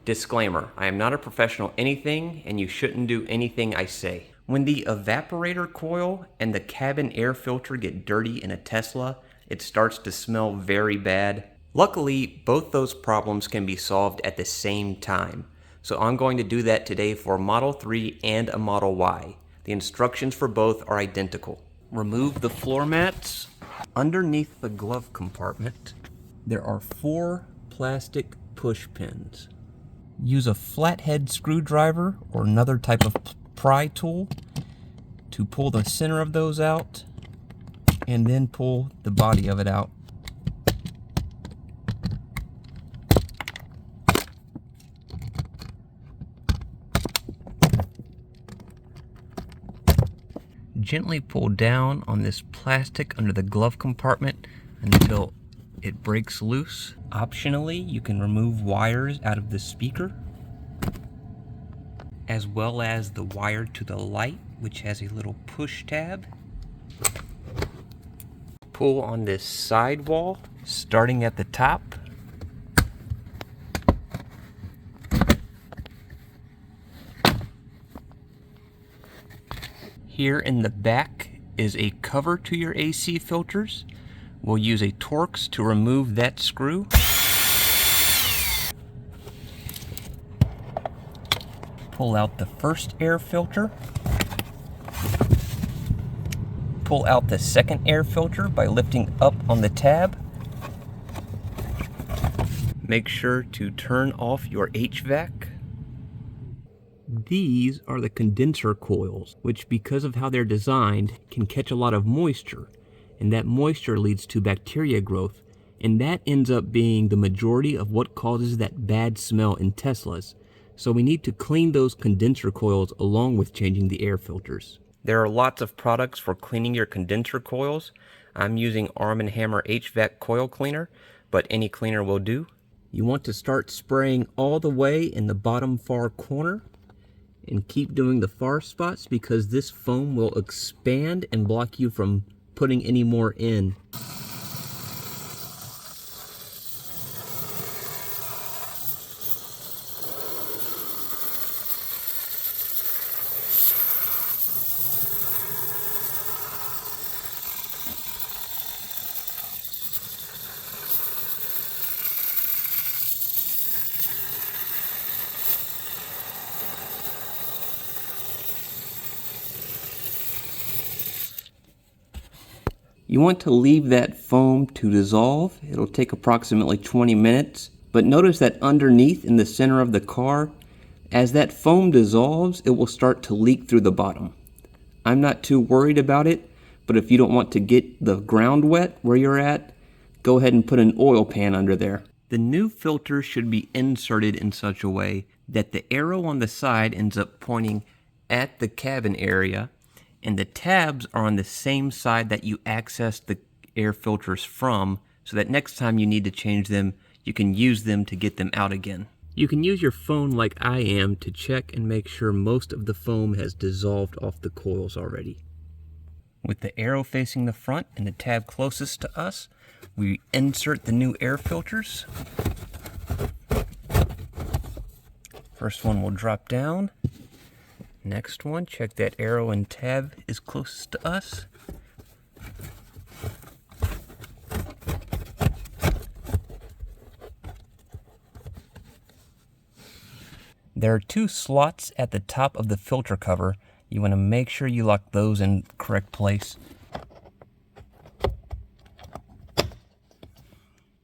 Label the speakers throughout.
Speaker 1: Disclaimer, I am not a professional anything, and you shouldn't do anything I say. When the evaporator coil and the cabin air filter get dirty in a Tesla, it starts to smell very bad. Luckily, both those problems can be solved at the same time. So I'm going to do that today for a Model 3 and a Model Y. The instructions for both are identical. Remove the floor mats. Underneath the glove compartment, there are 4 plastic push pins. Use a flathead screwdriver or another type of pry tool to pull the center of those out and then pull the body of it out. Gently pull down on this plastic under the glove compartment until it breaks loose. Optionally, you can remove wires out of the speaker, as well as the wire to the light, which has a little push tab. Pull on this side wall, starting at the top. Here in the back is a cover to your AC filters. We'll use a Torx to remove that screw. Pull out the first air filter. Pull out the second air filter by lifting up on the tab. Make sure to turn off your HVAC. These are the condenser coils, which, because of how they're designed, can catch a lot of moisture, and that moisture leads to bacteria growth, and that ends up being the majority of what causes that bad smell in Teslas. So we need to clean those condenser coils along with changing the air filters. There are lots of products for cleaning your condenser coils. I'm using Arm & Hammer HVAC coil cleaner, but any cleaner will do. You want to start spraying all the way in the bottom far corner, and keep doing the far spots because this foam will expand and block you from putting any more in. You want to leave that foam to dissolve. It'll take approximately 20 minutes. But notice that underneath in the center of the car, as that foam dissolves, it will start to leak through the bottom. I'm not too worried about it, but if you don't want to get the ground wet where you're at, go ahead and put an oil pan under there. The new filter should be inserted in such a way that the arrow on the side ends up pointing at the cabin area, and the tabs are on the same side that you access the air filters from, so that next time you need to change them, you can use them to get them out again. You can use your phone like I am to check and make sure most of the foam has dissolved off the coils already. With the arrow facing the front and the tab closest to us, we insert the new air filters. First one will drop down. Next one, check that arrow and tab is closest to us. There are 2 slots at the top of the filter cover. You want to make sure you lock those in correct place.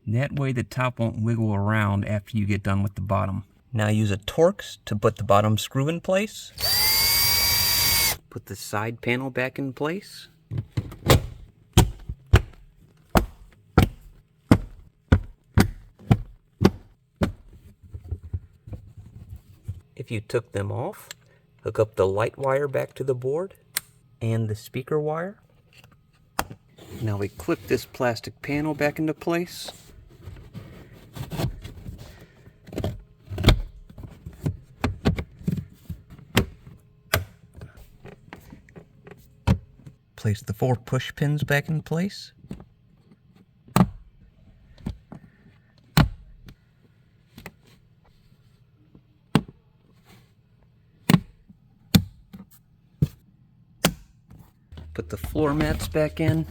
Speaker 1: That way the top won't wiggle around after you get done with the bottom. Now use a Torx to put the bottom screw in place. Put the side panel back in place. If you took them off, hook up the light wire back to the board and the speaker wire. Now we clip this plastic panel back into place. Place the 4 push pins back in place. Put the floor mats back in.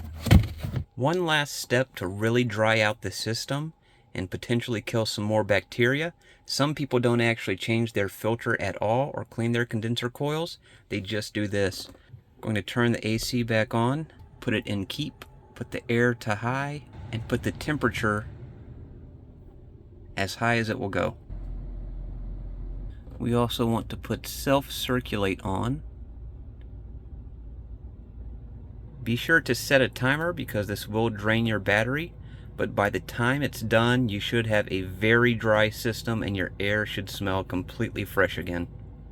Speaker 1: One last step to really dry out the system and potentially kill some more bacteria. Some people don't actually change their filter at all or clean their condenser coils. They just do this. I'm going to turn the AC back on, put it in keep, put the air to high, and put the temperature as high as it will go. We also want to put self-circulate on. Be sure to set a timer because this will drain your battery, but by the time it's done, you should have a very dry system and your air should smell completely fresh again.